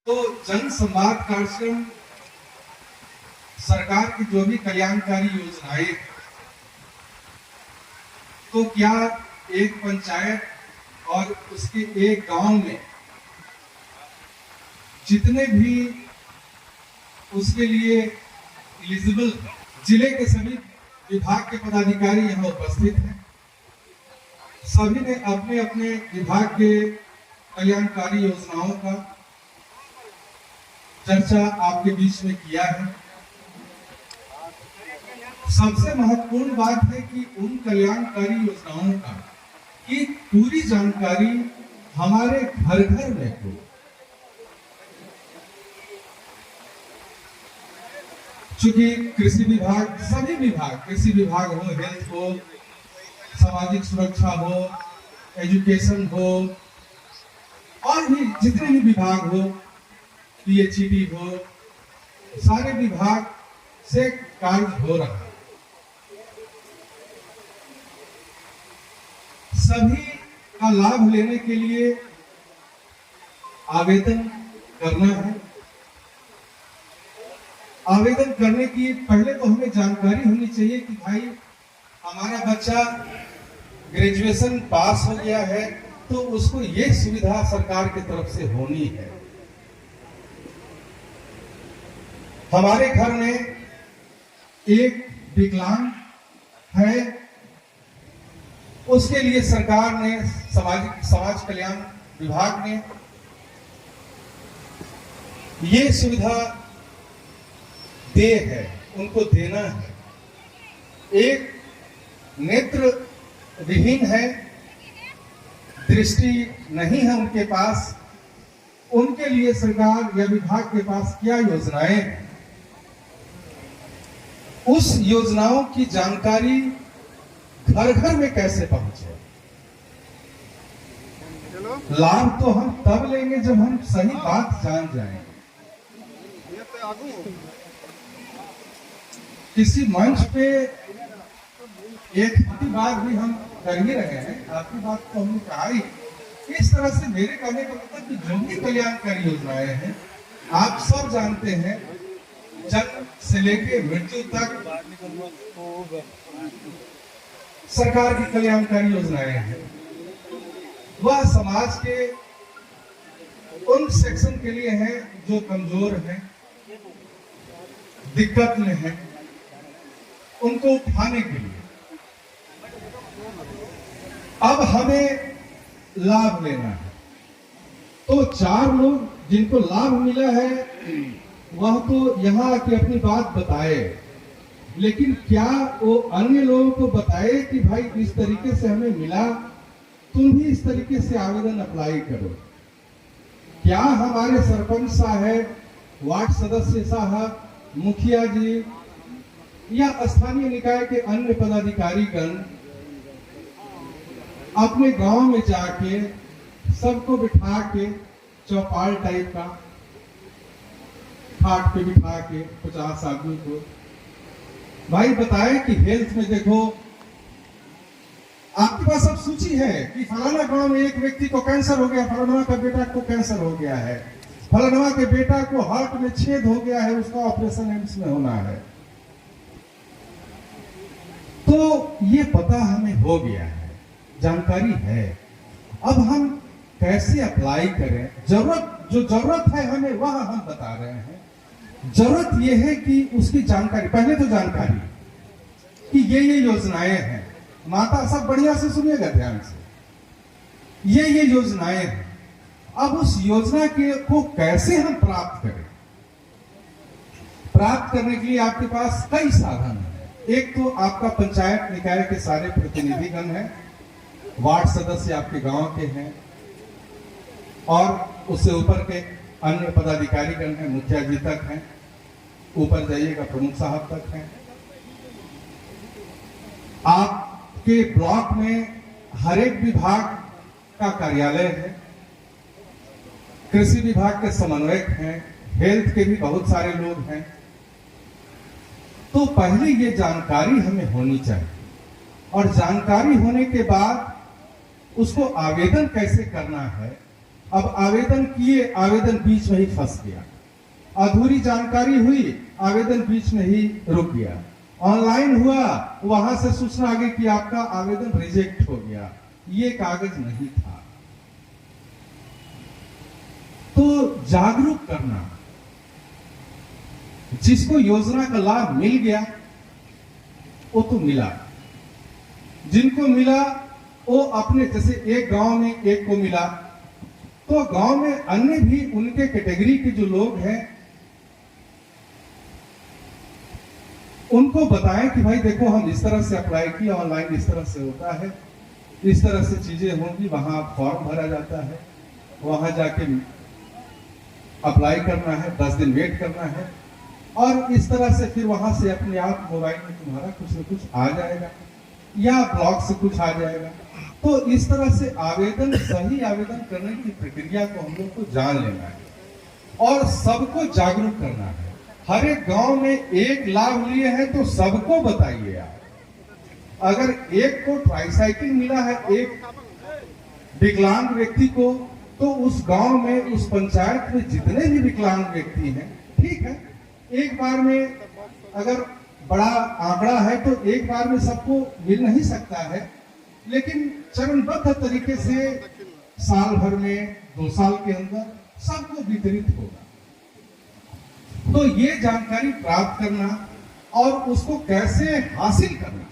तो जन संवाद कार्यक्रम सरकार की जो भी कल्याणकारी योजनाएं, तो क्या एक पंचायत और उसके एक गांव में जितने भी उसके लिए एलिजिबल जिले के सभी विभाग के पदाधिकारी यहाँ उपस्थित हैं। सभी ने अपने अपने विभाग के कल्याणकारी योजनाओं का चर्चा आपके बीच में किया है। सबसे महत्वपूर्ण बात है कि उन कल्याणकारी योजनाओं का की पूरी जानकारी हमारे घर घर में हो। चूंकि कृषि विभाग, सभी विभाग, कृषि विभाग हो, हेल्थ हो, सामाजिक सुरक्षा हो, एजुकेशन हो, और भी जितने भी विभाग हो, पीएचईडी हो, सारे विभाग से कार्य हो रहा है। सभी का लाभ लेने के लिए आवेदन करना है। आवेदन करने की पहले तो हमें जानकारी होनी चाहिए कि भाई हमारा बच्चा ग्रेजुएशन पास हो गया है, तो उसको ये सुविधा सरकार की तरफ से होनी है। हमारे घर में एक विकलांग है, उसके लिए सरकार ने, समाज कल्याण विभाग ने ये सुविधा दे है, उनको देना है। एक नेत्र विहीन है, दृष्टि नहीं है उनके पास, उनके लिए सरकार या विभाग के पास क्या योजनाएं हैं, उस योजनाओं की जानकारी घर घर में कैसे पहुंचे। लाभ तो हम तब लेंगे जब हम सही बात जान जाएंगे। किसी मंच पे एक बात भी हम कर ही रहे हैं, आपकी बात तो हमने कहा ही। इस तरह से मेरे कहने का मतलब कि जो भी कल्याणकारी योजनाएं हैं, आप सब जानते हैं, जन्म से लेकर मृत्यु तक सरकार की कल्याणकारी योजनाएं हैं। वह समाज के उन सेक्शन के लिए है जो कमजोर हैं, दिक्कत में हैं, उनको उठाने के लिए। अब हमें लाभ लेना है, तो 4 लोग जिनको लाभ मिला है वह तो यहाँ आके अपनी बात बताए, लेकिन क्या वो अन्य लोगों को बताए कि भाई इस तरीके से हमें मिला, तुम भी इस तरीके से आवेदन अप्लाई करो। क्या हमारे सरपंच साहब, वार्ड सदस्य साहब, मुखिया जी या स्थानीय निकाय के अन्य पदाधिकारीगण अपने गांव में जाके सबको बिठा के चौपाल टाइप का खाट पे बिठा के 50 आदमी को भाई बताए कि हेल्थ में देखो, आपके पास अब सूची है कि फलाना गांव में एक व्यक्ति को कैंसर हो गया, फलाना का बेटा को कैंसर हो गया है, फलाना के बेटा को हार्ट में छेद हो गया है, उसका ऑपरेशन एम्स में होना है। तो ये पता हमें हो गया है, जानकारी है। अब हम कैसे अप्लाई करें, जो जरूरत है हमें वह हम बता रहे हैं। जरूरत यह है कि उसकी जानकारी, पहले तो जानकारी कि ये योजनाएं हैं। माता सब बढ़िया से सुनिएगा ध्यान से, ये योजनाएं हैं। अब उस योजना को कैसे हम प्राप्त करें? प्राप्त करने के लिए आपके पास कई साधन हैं। एक तो आपका पंचायत निकाय के सारे प्रतिनिधिगण हैं, वार्ड सदस्य आपके गांव के हैं, और उससे ऊपर के अन्य पदाधिकारीगण हैं, मुखिया जी तक हैं, ऊपर जाइएगा प्रमुख साहब तक हैं। आपके ब्लॉक में हर एक विभाग का कार्यालय है, कृषि विभाग के समन्वयक हैं, हेल्थ के भी बहुत सारे लोग हैं। तो पहले ये जानकारी हमें होनी चाहिए, और जानकारी होने के बाद उसको आवेदन कैसे करना है अब आवेदन किए, आवेदन बीच में ही फंस गया, अधूरी जानकारी हुई, आवेदन बीच में ही रुक गया, ऑनलाइन हुआ, वहां से सूचना आ गई कि आपका आवेदन रिजेक्ट हो गया, ये कागज नहीं था। तो जागरूक करना, जिसको योजना का लाभ मिल गया वो तो मिला, जिनको मिला वो अपने, जैसे एक गांव में एक को मिला तो गांव में अन्य भी उनके कैटेगरी के जो लोग हैं उनको बताएं कि भाई देखो हम इस तरह से अप्लाई किया, ऑनलाइन इस तरह से होता है, इस तरह से चीजें होंगी, वहां फॉर्म भरा जाता है, वहां जाके अप्लाई करना है, 10 दिन वेट करना है, और इस तरह से फिर वहां से अपने आप मोबाइल में तुम्हारा कुछ न कुछ आ जाएगा या ब्लॉग से कुछ आ जाएगा। तो इस तरह से आवेदन, सही आवेदन करने की प्रक्रिया को हम लोग को जान लेना है और सबको जागरूक करना है। हर एक गांव में एक लाभ लिए हैं तो सबको बताइए आप। अगर एक को ट्राईसाइकिल मिला है, एक विकलांग व्यक्ति को, तो उस गांव में, उस पंचायत में जितने भी विकलांग व्यक्ति हैं, ठीक है, एक बार में अगर बड़ा आंकड़ा है तो एक बार में सबको मिल नहीं सकता है, लेकिन चरणबद्ध तरीके से साल भर में, 2 साल के अंदर सबको वितरित होगा। तो ये जानकारी प्राप्त करना और उसको कैसे हासिल करना,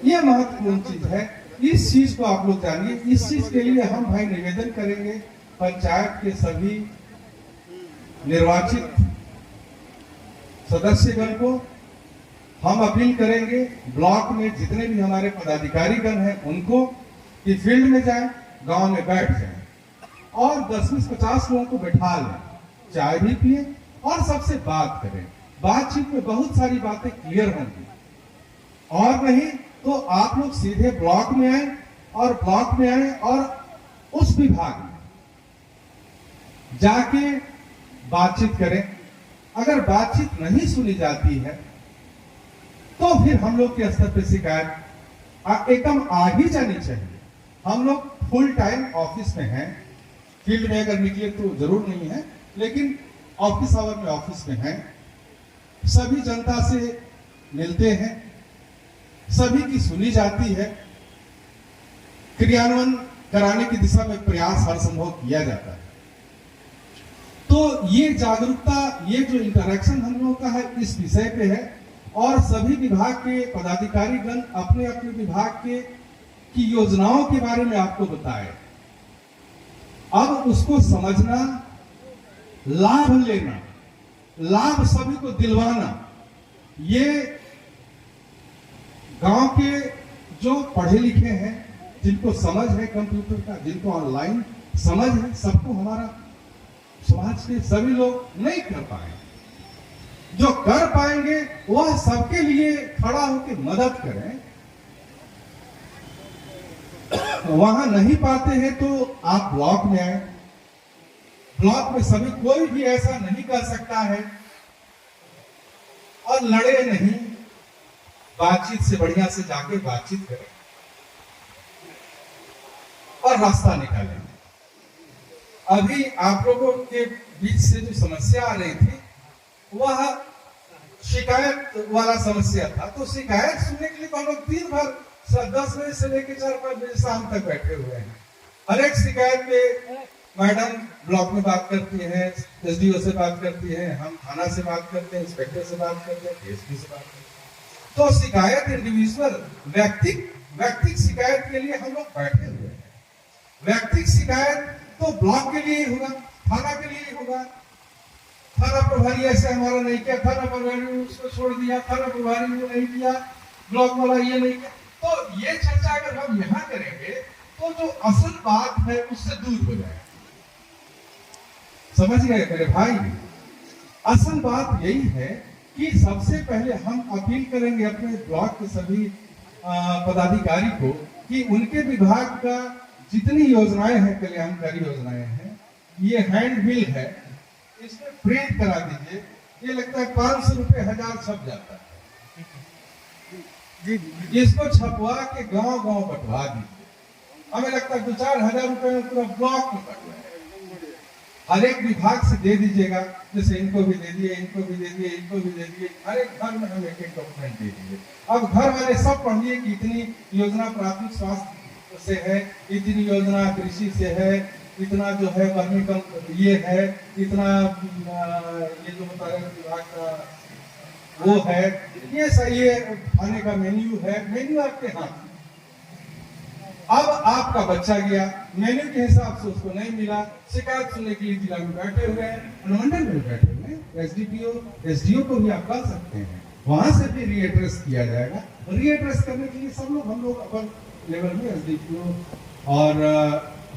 ये महत्वपूर्ण चीज है। इस चीज को आप लोग जानिए। इस चीज के लिए हम भाई निवेदन करेंगे पंचायत के सभी निर्वाचित सदस्यगण को, हम अपील करेंगे ब्लॉक में जितने भी हमारे पदाधिकारीगण हैं उनको कि फील्ड में जाएं, गांव में बैठ जाएं और 10-50 लोगों को बैठा लें, चाय भी पिए और सबसे बात करें। बातचीत में बहुत सारी बातें क्लियर होंगी, और नहीं तो आप लोग सीधे ब्लॉक में आए और ब्लॉक में आए और उस विभाग में जाके बातचीत करें। अगर बातचीत नहीं सुनी जाती है तो फिर हम लोग के स्तर पर शिकायत एकदम आ ही जानी चाहिए। हम लोग फुल टाइम ऑफिस में हैं, फील्ड में अगर निकले तो जरूर नहीं है, लेकिन ऑफिस आवर में ऑफिस में हैं, सभी जनता से मिलते हैं, सभी की सुनी जाती है, क्रियान्वयन कराने की दिशा में प्रयास हर संभव किया जाता है। तो ये जागरूकता, ये जो इंटरेक्शन हम लोगों का है इस विषय पे है, और सभी विभाग के पदाधिकारीगण अपने अपने विभाग के की योजनाओं के बारे में आपको बताए। अब उसको समझना, लाभ लेना, लाभ सभी को दिलवाना, ये गांव के जो पढ़े लिखे हैं, जिनको समझ है कंप्यूटर का, जिनको ऑनलाइन समझ है, सबको हमारा समाज के सभी लोग नहीं कर पाए। जो कर पाएंगे वह सबके लिए खड़ा होकर मदद करें। वहां नहीं पाते हैं तो आप ब्लॉक में आए, ब्लॉक में सभी, कोई भी ऐसा नहीं कर सकता है, और लड़े नहीं, बातचीत से बढ़िया से जाके बातचीत करें और रास्ता निकालें। अभी आप लोगों के बीच से जो समस्या आ रही थी वह शिकायत वाला समस्या था, तो शिकायत सुनने के लिए हम लोग दिन भर 10 बजे से लेकर 4-5 बजे शाम तक बैठे हुए हैं। हर एक शिकायत पे मैडम ब्लॉक में बात करती है, एसडीओ से बात करती है, हम थाना से बात करते हैं, इंस्पेक्टर से बात करते हैं, डीएसपी से बात करते हैं। तो शिकायत इंडिविजुअल, व्यक्तिगत शिकायत के लिए हम लोग बैठे हुए हैं। व्यक्तिगत शिकायत तो ब्लॉक के लिए होगा, थाना के लिए होगा। थाना प्रभारी ऐसे हमारा नहीं किया, थाना प्रभारी ने उसको छोड़ दिया, थाना प्रभारी ने नहीं किया, ब्लॉक वाला ये नहीं किया। तो ये चर्चा अगर हम यहाँ करेंगे तो जो असल बात है उससे दूर हो जाएगा। समझ गए मेरे भाई? असल बात यही है कि सबसे पहले हम अपील करेंगे अपने ब्लॉक के सभी पदाधिकारी को कि उनके विभाग का जितनी योजनाएं हैं, कल्याणकारी योजनाएं हैं, ये हैंड बिल है, इसमें प्रिंट करा दीजिए। ये लगता है 500 रुपए 1000 छप जाता है। इसको छपवा के गांव-गांव बंटवा दीजिए। हमें लगता है 2-4 हजार रुपए में पूरा ब्लॉक कर रहे हैं। हर एक विभाग से दे दीजिएगा, जैसे इनको भी दे दिए, इनको भी दे दिए, इनको भी दे दिए, हर एक घर में हम एक डॉक्यूमेंट दे दिए। अब घर वाले सब पढ़िए कि इतनी योजना प्राथमिक स्वास्थ्य से है, इतनी योजना कृषि से है, इतना जो है वर्मी कम ये है, इतना ये जो बता रहे विभाग का वो है, ये सही है, खाने का मेन्यू है, मेन्यू आपके हाथ। अब आपका बच्चा गया, मेन्यू के हिसाब से उसको नहीं मिला, शिकायत सुनने के लिए जिला में बैठे हुए हैं, अनुमंडल में बैठे हुए हैं, एसडीओ को भी आप कर सकते हैं, वहां से भी रीएड्रेस किया जाएगा। रीएड्रेस करने के लिए सब लोग हम लोग अपन लेवल में एसडीपीओ और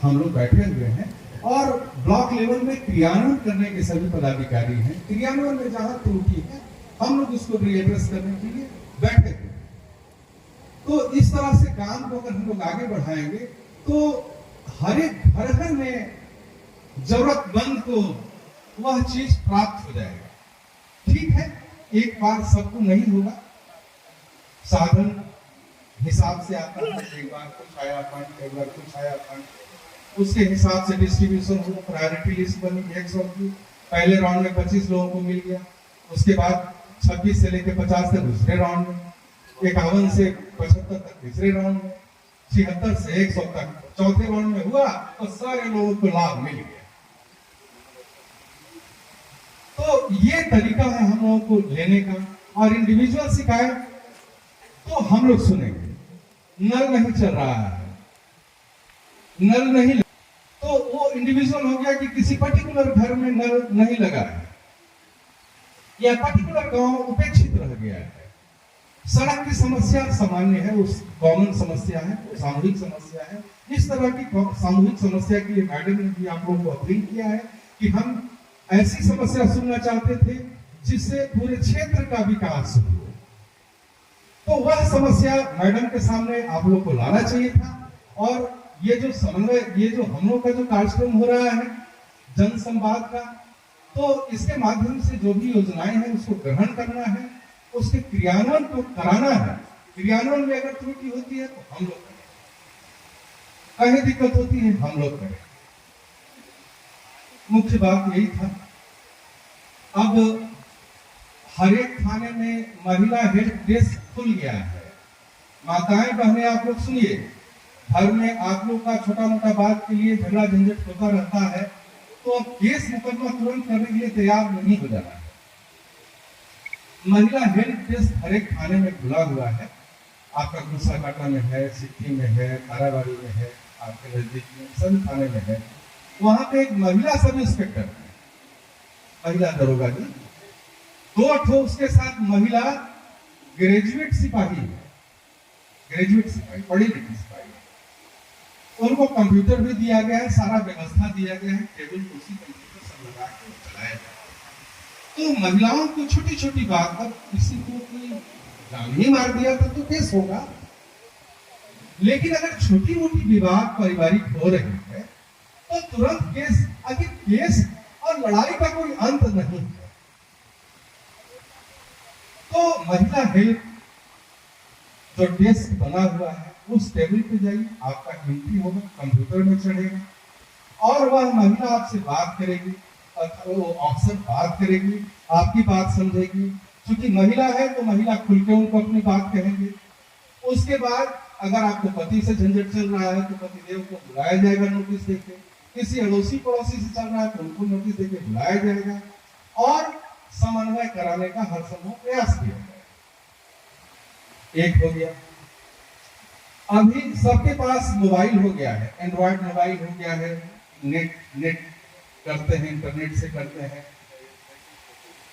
हम लोग बैठे हुए हैं, और ब्लॉक लेवल में क्रियान्वयन करने के सभी पदाधिकारी हैं। क्रियान्वयन में जहां त्रुटि है हम लोग उसको रीएड्रेस करने के लिए बैठे हुए। तो इस तरह से काम को अगर हम लोग आगे बढ़ाएंगे तो हर एक घर में जरूरतमंद को वह चीज प्राप्त हो जाएगा। ठीक है, एक बार सबको नहीं होगा, साधन हिसाब से आता है, एक बार कुछ आया फंड, एक बार कुछ आया फंड, उसके हिसाब से डिस्ट्रीब्यूशन हुआ, प्रायोरिटी लिस्ट बनी 100 की, पहले राउंड में 25 लोगों को मिल गया, उसके बाद 26 से लेकर 50 तक दूसरे राउंड में, 51 से 75 तक तीसरे राउंड में, 76 से 100 तक चौथे राउंड में हुआ, तो सारे लोगों को लाभ मिल गया। तो ये तरीका है हम लोगों को लेने का। और इंडिविजुअल शिकायत तो हम लोग सुनेंगे, नल नहीं चल रहा है, नल नहीं, तो वो इंडिविजुअल हो गया कि किसी पर्टिकुलर घर में नल नहीं लगा है, या पर्टिकुलर गांव उपेक्षित रह गया है। सड़क की समस्या सामान्य है, उस कॉमन समस्या है, सामूहिक समस्या है। इस तरह की सामूहिक समस्या के लिए मैडम ने भी आप लोगों को अपील किया है कि हम ऐसी समस्या सुनना चाहते थे जिससे पूरे क्षेत्र का विकास हो। तो वह समस्या मैडम के सामने आप लोग को लाना चाहिए था। और ये जो समन्वय, ये जो हम लोग का जो कार्यक्रम हो रहा है जन संवाद का, तो इसके माध्यम से जो भी योजनाएं हैं उसको ग्रहण करना है, उसके क्रियान्वयन को कराना है। क्रियान्वयन में अगर त्रुटि होती है तो हम लोग करें, कहीं दिक्कत होती है हम लोग करें। मुख्य बात यही था। अब हर एक थाने में महिला हेल्प डेस्क खुल गया है। माताएं बहनें आप लोग सुनिए, घर में आप लोग का छोटा मोटा बात के लिए झगड़ा झंझट होता रहता है, तो अब केस मुकदमा तुरंत करने के लिए तैयार नहीं हो जाना है। महिला हेल्प डेस्क हर एक थाने में खुला हुआ है। आपका गुस्साकाटा में है, सिक्की में है, ताराबाड़ी में है, आपके नजदीक में सभी थाने में है। वहां पे एक महिला सब इंस्पेक्टर है, महिला दरोगा जी, 2 ठो उसके साथ महिला ग्रेजुएट सिपाही है, ग्रेजुएट सिपाही, पढ़ी लिखी सिपाही। उनको कंप्यूटर भी दिया गया है, सारा व्यवस्था दिया गया है, टेबल कुर्सी कंप्यूटर सब लगा के चलाया जाए। तो महिलाओं को छोटी छोटी बात पर किसी को कोई जान ही मार दिया तो केस होगा, लेकिन अगर छोटी मोटी विवाद पारिवारिक हो रही है तो तुरंत केस। आखिर केस और लड़ाई का कोई अंत नहीं है। तो महिला हेल्प जो डेस्क बना हुआ है उस टेबल पे जाइए, आपका एंट्री होगा, कंप्यूटर में चढ़ेगा और वह महिला आपसे बात करेगी, वो अफसर बात करेगी, आपकी बात समझेगी। क्योंकि महिला है तो महिला खुल के उनको अपनी बात कहेंगे। उसके बाद अगर आपको पति से झंझट चल रहा है तो पतिदेव को बुलाया जाएगा नोटिस देके, किसी अड़ोसी पड़ोसी से चल रहा है तो उनको नोटिस देके बुलाया जाएगा और समन्वय कराने का हर संभव प्रयास किया जाएगा। एक हो गया। अभी सबके पास मोबाइल हो गया है, एंड्रॉइड मोबाइल हो गया है, नेट करते हैं, इंटरनेट से करते हैं,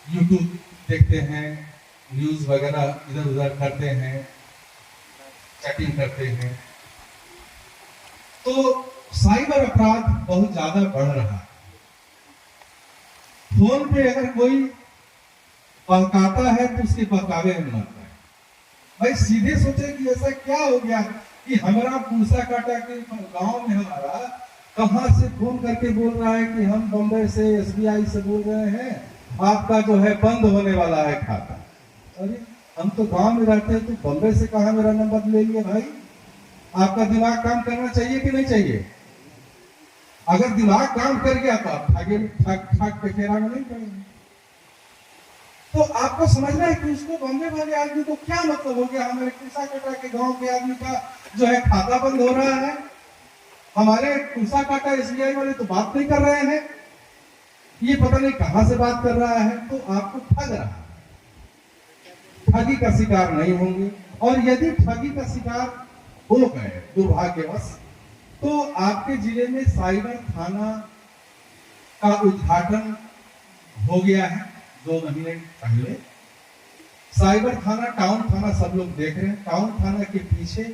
यूट्यूब देखते हैं, न्यूज वगैरह इधर उधर करते हैं, चैटिंग करते हैं। तो साइबर अपराध बहुत ज्यादा बढ़ रहा है। फोन पे अगर कोई बहकाता है तो उसके बहकावे में मरता है। भाई सीधे सोचे कि ऐसा क्या हो गया कि हमारा गुस्साकाटा के गांव में हमारा कहां से फोन करके बोल रहा है कि हम बॉम्बे से एसबीआई से बोल रहे हैं, आपका जो है बंद होने वाला है खाता। अरे हम तो गांव में रहते हैं, तो बॉम्बे से कहां मेरा नंबर ले लिए भाई? आपका दिमाग काम करना चाहिए कि नहीं चाहिए? अगर दिमाग काम कर गया तो आप ठग के फेरा में नहीं पड़ेंगे। तो आपको समझना है कि उसको बॉम्बे वाले आदमी को क्या मतलब हो गया, हमारे कुर्साकाटा के गांव के आदमी का जो है खाता बंद हो रहा है, हमारे कुर्साकाटा एसबीआई वाले तो बात नहीं कर रहे हैं, ये पता नहीं कहां से बात कर रहा है। तो आपको ठग रहा है, ठगी का शिकार नहीं होंगे। और यदि ठगी का शिकार हो गए दुर्भाग्यवश, तो आपके जिले में साइबर थाना का उद्घाटन हो गया है 2 महीने पहले। साइबर थाना, टाउन थाना सब लोग देख रहे हैं, टाउन थाना के पीछे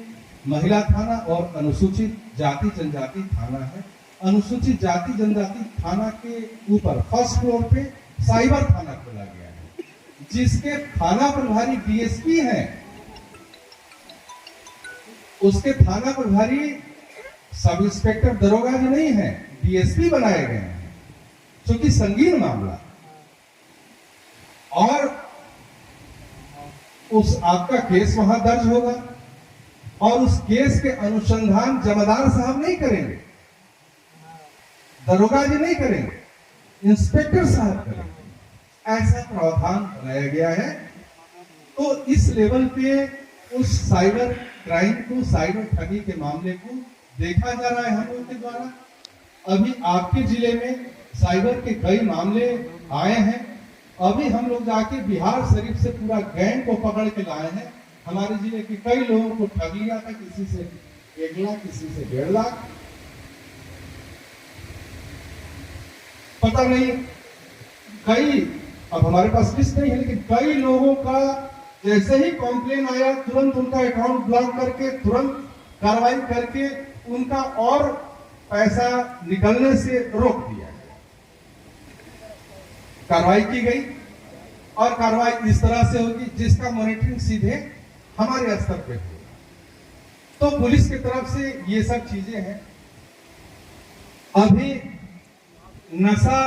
महिला थाना और अनुसूचित जाति जनजाति थाना है। अनुसूचित जाति जनजाति थाना के ऊपर फर्स्ट फ्लोर पे साइबर थाना खोला गया है, जिसके थाना प्रभारी डीएसपी हैं। उसके थाना प्रभारी सब इंस्पेक्टर दरोगा जी नहीं है, डीएसपी बनाए गए हैं, क्योंकि संगीन मामला। और उस आपका केस वहां दर्ज होगा और उस केस के अनुसंधान जमादार साहब नहीं करेंगे, दरोगा जी नहीं करेंगे, इंस्पेक्टर साहब करेंगे। ऐसा प्रावधान बनाया गया है। तो इस लेवल पे उस साइबर क्राइम को, साइबर ठगी के मामले को देखा जा रहा है हम लोग के द्वारा। अभी आपके जिले में साइबर के कई मामले आए हैं। अभी हम लोग जाके बिहार शरीफ से पूरा गैंग को पकड़ के लाए हैं। हमारे जिले के कई लोगों को ठग लिया था, किसी से 1 लाख, किसी से 1.5 लाख, पता नहीं कई, अब हमारे पास लिस्ट नहीं है, लेकिन कई लोगों का जैसे ही कॉम्प्लेन आया तुरंत उनका अकाउंट ब्लॉक करके, तुरंत कार्रवाई करके उनका और पैसा निकलने से रोक दिया। कार्रवाई की गई और कार्रवाई इस तरह से होगी जिसका मॉनिटरिंग सीधे हमारे स्तर पे होगा। तो पुलिस की तरफ से ये सब चीजें हैं। अभी नशा